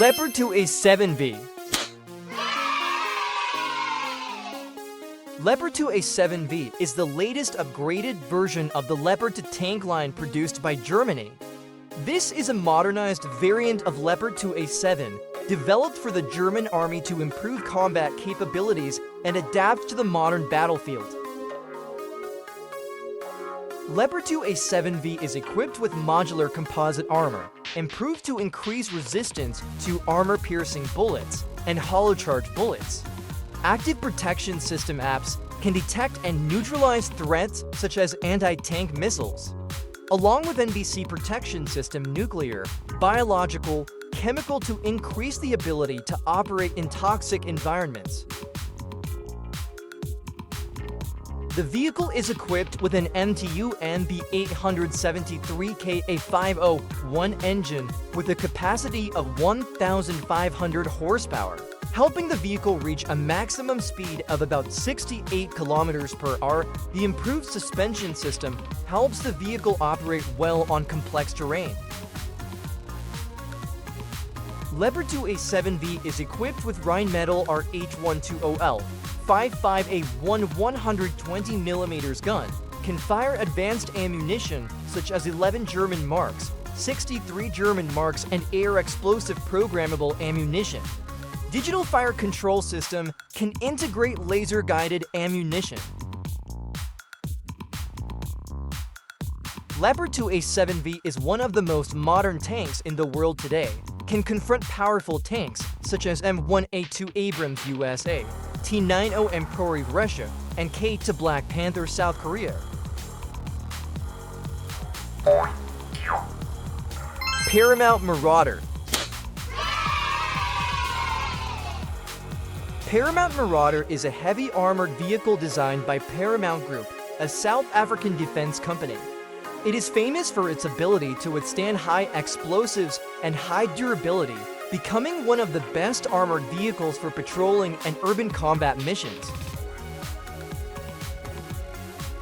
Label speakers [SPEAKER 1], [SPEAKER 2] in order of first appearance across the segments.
[SPEAKER 1] Leopard 2A7V. Leopard 2A7V is the latest upgraded version of the Leopard 2 tank line produced by Germany. This is a modernized variant of Leopard 2A7, developed for the German army to improve combat capabilities and adapt to the modern battlefield. Leopard 2A7V is equipped with modular composite armor, improved to increase resistance to armor-piercing bullets and hollow-charge bullets. Active protection system apps can detect and neutralize threats such as anti-tank missiles, along with NBC protection system nuclear, biological, chemical to increase the ability to operate in toxic environments. The vehicle is equipped with an MTU MB873KA501 engine with a capacity of 1,500 horsepower, helping the vehicle reach a maximum speed of about 68 kilometers per hour. The improved suspension system helps the vehicle operate well on complex terrain. Leopard 2A7V is equipped with Rheinmetall RH120L 55A1 120mm gun, can fire advanced ammunition such as 11 German marks, 63 German marks, and air explosive programmable ammunition. Digital fire control system can integrate laser-guided ammunition. Leopard 2A7V is one of the most modern tanks in the world today, can confront powerful tanks such as M1A2 Abrams USA, T-90 Emperor Russia, and K-2 Black Panther South Korea. Paramount Marauder. Paramount Marauder is a heavy armored vehicle designed by Paramount Group, a South African defense company. It is famous for its ability to withstand high explosives and high durability, becoming one of the best armored vehicles for patrolling and urban combat missions.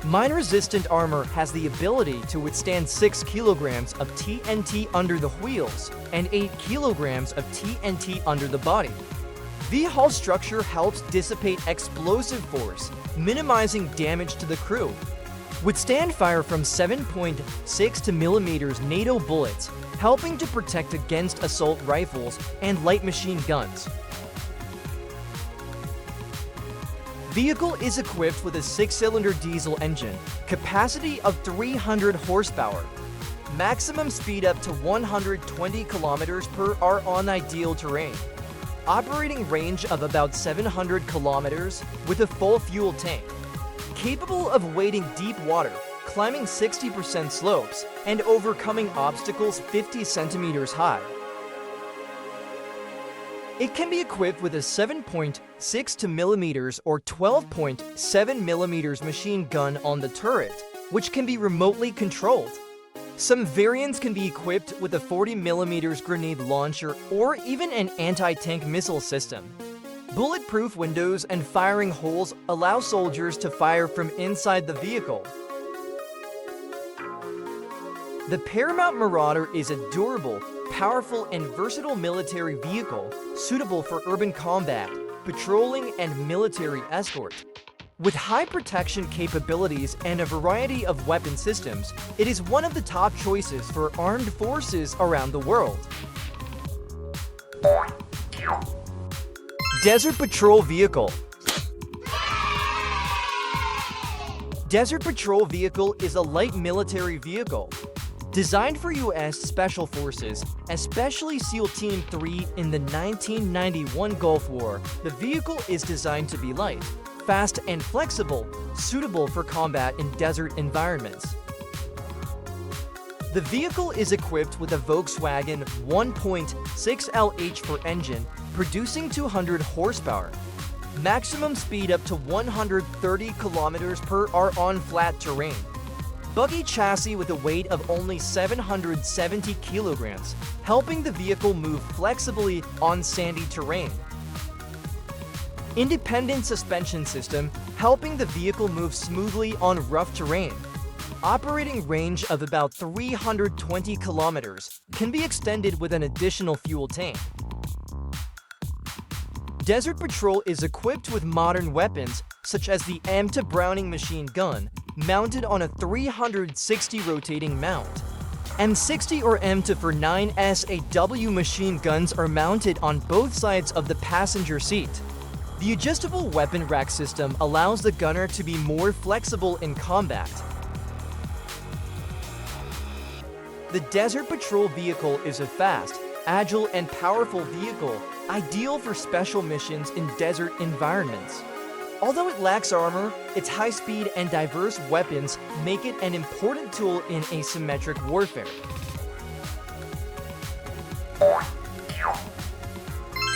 [SPEAKER 1] Mine-resistant armor has the ability to withstand 6 kilograms of TNT under the wheels and 8 kilograms of TNT under the body. The hull structure helps dissipate explosive force, minimizing damage to the crew. Withstand fire from 7.62mm NATO bullets, helping to protect against assault rifles and light machine guns. Vehicle is equipped with a 6-cylinder diesel engine, capacity of 300 horsepower, maximum speed up to 120 kilometers per hour on ideal terrain, operating range of about 700 kilometers with a full fuel tank, capable of wading deep water, climbing 60% slopes, and overcoming obstacles 50 centimeters high. It can be equipped with a 7.62mm or 12.7mm machine gun on the turret, which can be remotely controlled. Some variants can be equipped with a 40mm grenade launcher or even an anti-tank missile system. Bulletproof windows and firing holes allow soldiers to fire from inside the vehicle. The Paramount Marauder is a durable, powerful, and versatile military vehicle suitable for urban combat, patrolling, and military escort. With high protection capabilities and a variety of weapon systems, it is one of the top choices for armed forces around the world. Desert Patrol Vehicle. Desert Patrol Vehicle is a light military vehicle designed for U.S. Special Forces, especially SEAL Team 3 in the 1991 Gulf War. The vehicle is designed to be light, fast, and flexible, suitable for combat in desert environments. The vehicle is equipped with a Volkswagen 1.6 engine, producing 200 horsepower, maximum speed up to 130 kilometers per hour on flat terrain, buggy chassis with a weight of only 770 kilograms, helping the vehicle move flexibly on sandy terrain. Independent suspension system, helping the vehicle move smoothly on rough terrain. Operating range of about 320 kilometers, can be extended with an additional fuel tank. Desert Patrol is equipped with modern weapons such as the M2 Browning machine gun, mounted on a 360 rotating mount. M60 or M2 for 9 SAW machine guns are mounted on both sides of the passenger seat. The adjustable weapon rack system allows the gunner to be more flexible in combat. The Desert Patrol vehicle is a fast, agile, and powerful vehicle, ideal for special missions in desert environments. Although it lacks armor, its high speed and diverse weapons make it an important tool in asymmetric warfare.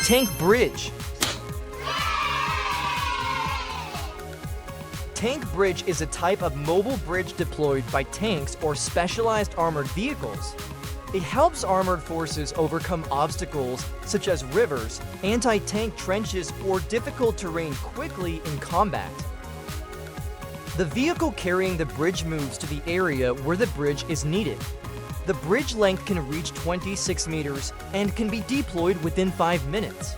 [SPEAKER 1] Tank Bridge. Tank bridge is a type of mobile bridge deployed by tanks or specialized armored vehicles. It helps armored forces overcome obstacles such as rivers, anti-tank trenches, or difficult terrain quickly in combat. The vehicle carrying the bridge moves to the area where the bridge is needed. The bridge length can reach 26 meters and can be deployed within 5 minutes.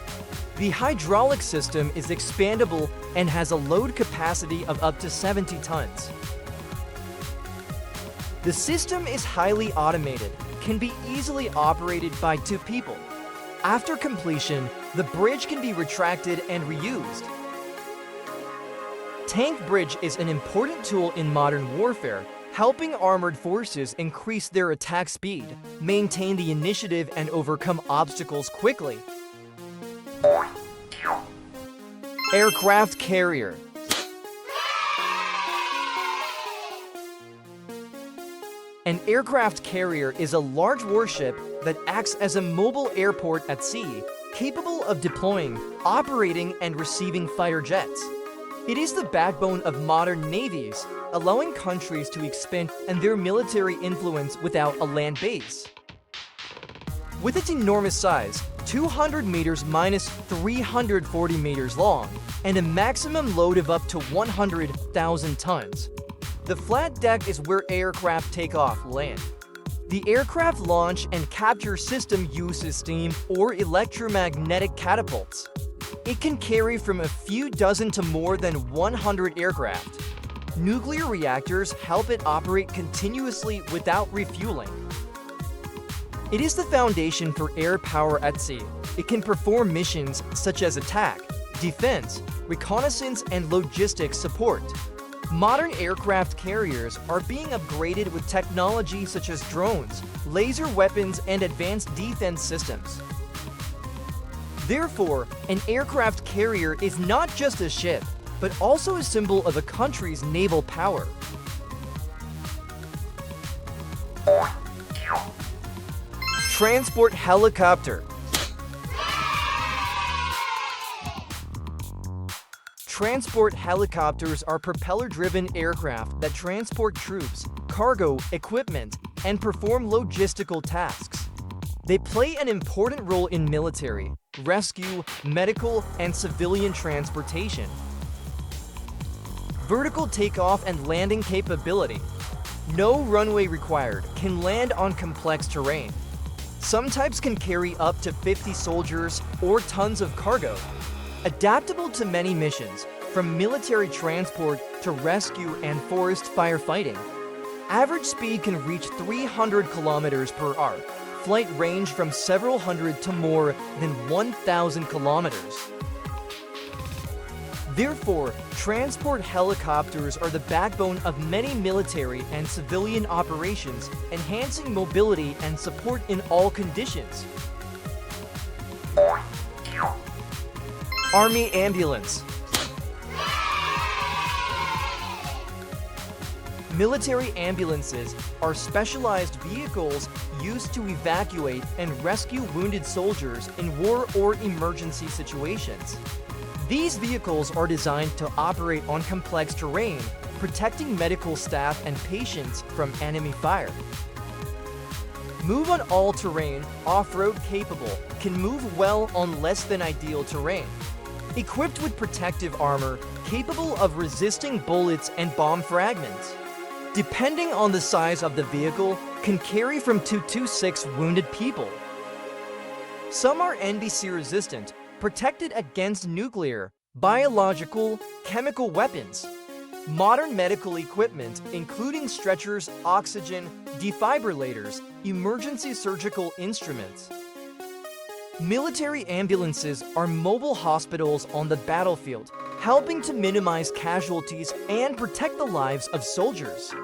[SPEAKER 1] The hydraulic system is expandable and has a load capacity of up to 70 tons. The system is highly automated, can be easily operated by 2 people. After completion, the bridge can be retracted and reused. Tank bridge is an important tool in modern warfare, helping armored forces increase their attack speed, maintain the initiative, and overcome obstacles quickly. Aircraft carrier. An aircraft carrier is a large warship that acts as a mobile airport at sea, capable of deploying, operating, and receiving fighter jets. It is the backbone of modern navies, allowing countries to expand their military influence without a land base. With its enormous size, 200 meters minus 340 meters long, and a maximum load of up to 100,000 tons. The flat deck is where aircraft take off land. The aircraft launch and capture system uses steam or electromagnetic catapults. It can carry from a few dozen to more than 100 aircraft. Nuclear reactors help it operate continuously without refueling. It is the foundation for air power at sea. It can perform missions such as attack, defense, reconnaissance, and logistics support. Modern aircraft carriers are being upgraded with technology such as drones, laser weapons, and advanced defense systems. Therefore, an aircraft carrier is not just a ship, but also a symbol of a country's naval power. Transport helicopter. Transport helicopters are propeller-driven aircraft that transport troops, cargo, equipment, and perform logistical tasks. They play an important role in military, rescue, medical, and civilian transportation. Vertical takeoff and landing capability. No runway required, can land on complex terrain. Some types can carry up to 50 soldiers or tons of cargo. Adaptable to many missions, from military transport to rescue and forest firefighting. Average speed can reach 300 kilometers per hour. Flight range from several hundred to more than 1,000 kilometers. Therefore, transport helicopters are the backbone of many military and civilian operations, enhancing mobility and support in all conditions. Army ambulance. Military ambulances are specialized vehicles used to evacuate and rescue wounded soldiers in war or emergency situations. These vehicles are designed to operate on complex terrain, protecting medical staff and patients from enemy fire. Move on all terrain, off-road capable, can move well on less than ideal terrain. Equipped with protective armor, capable of resisting bullets and bomb fragments. Depending on the size of the vehicle, can carry from 2 to 6 wounded people. Some are NBC resistant, protected against nuclear, biological, chemical weapons. Modern medical equipment, including stretchers, oxygen, defibrillators, emergency surgical instruments. Military ambulances are mobile hospitals on the battlefield, helping to minimize casualties and protect the lives of soldiers.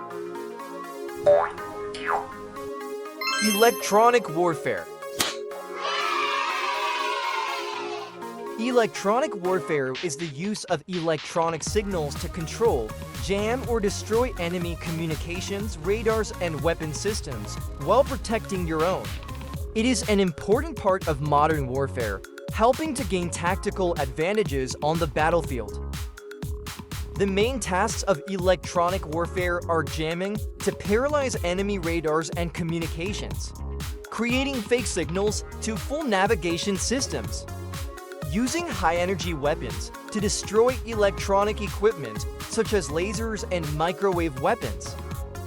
[SPEAKER 1] Electronic warfare. Electronic warfare is the use of electronic signals to control, jam, or destroy enemy communications, radars, and weapon systems while protecting your own. It is an important part of modern warfare, helping to gain tactical advantages on the battlefield. The main tasks of electronic warfare are jamming to paralyze enemy radars and communications, creating fake signals to full navigation systems, using high-energy weapons to destroy electronic equipment such as lasers and microwave weapons,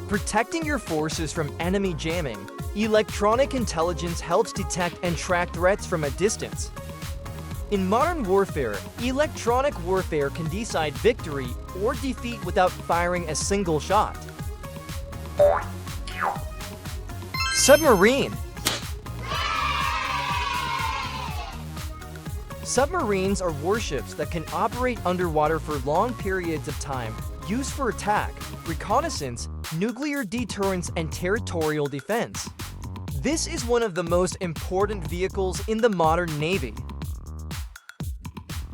[SPEAKER 1] protecting your forces from enemy jamming. Electronic intelligence helps detect and track threats from a distance. In modern warfare, electronic warfare can decide victory or defeat without firing a single shot. Submarine. Submarines are warships that can operate underwater for long periods of time, used for attack, reconnaissance, nuclear deterrence, and territorial defense. This is one of the most important vehicles in the modern Navy.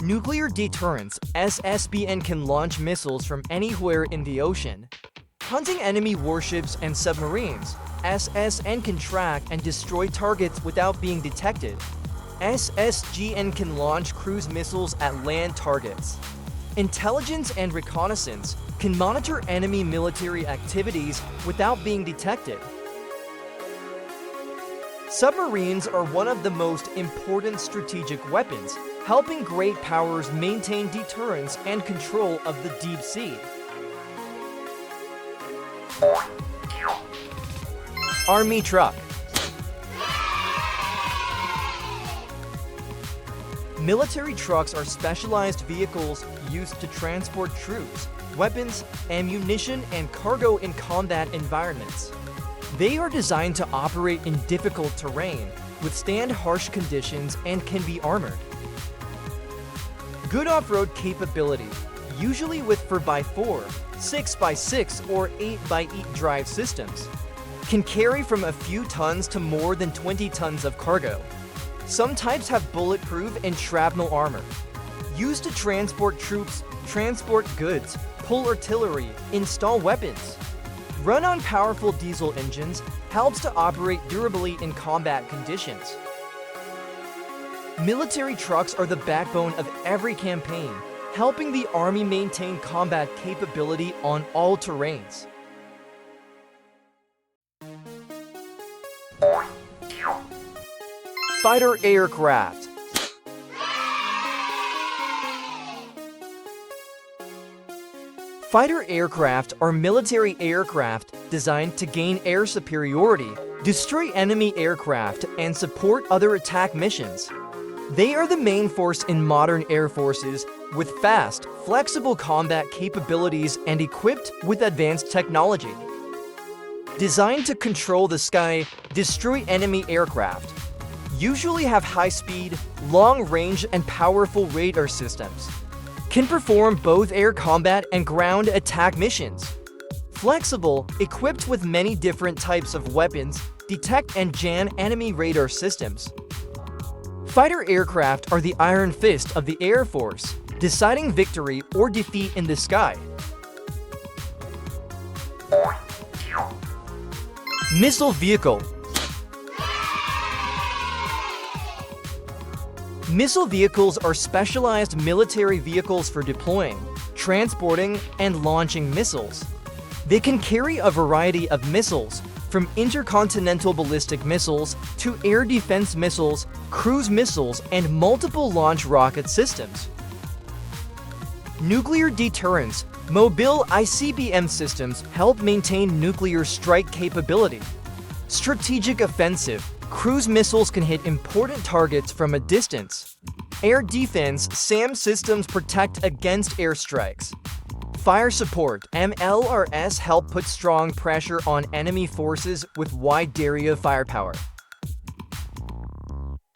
[SPEAKER 1] Nuclear deterrence, SSBN can launch missiles from anywhere in the ocean. Hunting enemy warships and submarines, SSN can track and destroy targets without being detected. SSGN can launch cruise missiles at land targets. Intelligence and reconnaissance can monitor enemy military activities without being detected. Submarines are one of the most important strategic weapons, helping great powers maintain deterrence and control of the deep sea. Army truck. Military trucks are specialized vehicles used to transport troops, weapons, ammunition, and cargo in combat environments. They are designed to operate in difficult terrain, withstand harsh conditions, and can be armored. Good off-road capability, usually with 4x4, 6x6, or 8x8 drive systems, can carry from a few tons to more than 20 tons of cargo. Some types have bulletproof and shrapnel armor, used to transport troops, transport goods, pull artillery, install weapons. Run on powerful diesel engines, helps to operate durably in combat conditions. Military trucks are the backbone of every campaign, helping the Army maintain combat capability on all terrains. Fighter aircraft. Fighter aircraft are military aircraft designed to gain air superiority, destroy enemy aircraft, and support other attack missions. They are the main force in modern air forces, with fast, flexible combat capabilities and equipped with advanced technology. Designed to control the sky, destroy enemy aircraft. Usually have high speed, long range, and powerful radar systems. Can perform both air combat and ground attack missions. Flexible, equipped with many different types of weapons, detect and jam enemy radar systems. Fighter aircraft are the iron fist of the Air Force, deciding victory or defeat in the sky. Missile vehicle. Missile vehicles are specialized military vehicles for deploying, transporting, and launching missiles. They can carry a variety of missiles, from intercontinental ballistic missiles to air defense missiles, cruise missiles, and multiple launch rocket systems. Nuclear deterrence. Mobile ICBM systems help maintain nuclear strike capability. Strategic offensive. Cruise missiles can hit important targets from a distance. Air defense SAM systems protect against airstrikes. Fire support MLRS help put strong pressure on enemy forces with wide area firepower.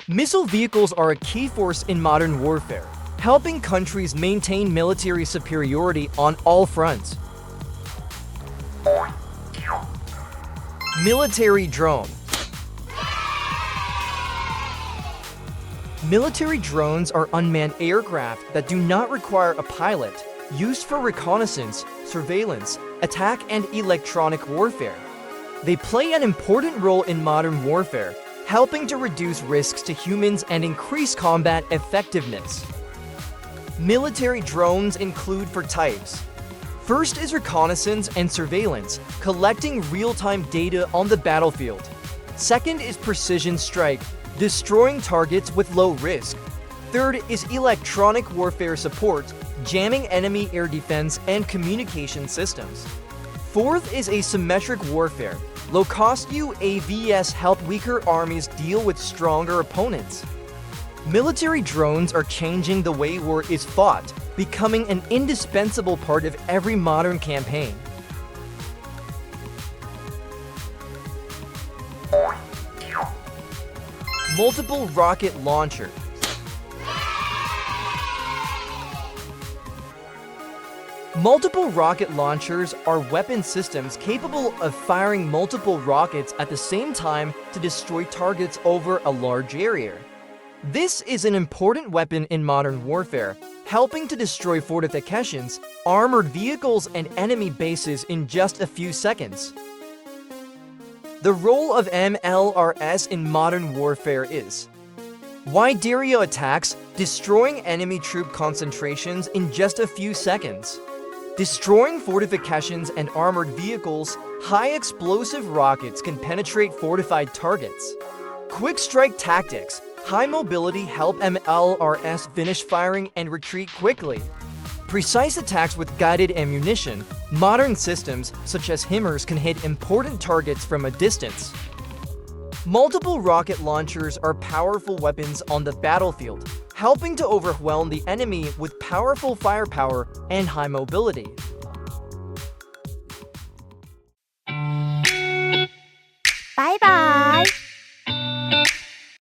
[SPEAKER 1] Missile vehicles are a key force in modern warfare, helping countries maintain military superiority on all fronts. Military drone. Military drones are unmanned aircraft that do not require a pilot, used for reconnaissance, surveillance, attack, and electronic warfare. They play an important role in modern warfare, helping to reduce risks to humans and increase combat effectiveness. Military drones include four types. First is reconnaissance and surveillance, collecting real-time data on the battlefield. Second is precision strike, destroying targets with low risk. Third is electronic warfare support, jamming enemy air defense and communication systems. Fourth is asymmetric warfare. Low-cost UAVs help weaker armies deal with stronger opponents. Military drones are changing the way war is fought, becoming an indispensable part of every modern campaign. Multiple rocket launcher. Multiple rocket launchers are weapon systems capable of firing multiple rockets at the same time to destroy targets over a large area. This is an important weapon in modern warfare, helping to destroy fortifications, armored vehicles, and enemy bases in just a few seconds. The role of MLRS in modern warfare is wide area attacks, destroying enemy troop concentrations in just a few seconds. Destroying fortifications and armored vehicles, high explosive rockets can penetrate fortified targets. Quick strike tactics, high mobility help MLRS finish firing and retreat quickly. Precise attacks with guided ammunition, modern systems such as HIMARS can hit important targets from a distance. Multiple rocket launchers are powerful weapons on the battlefield, helping to overwhelm the enemy with powerful firepower and high mobility.
[SPEAKER 2] Bye bye!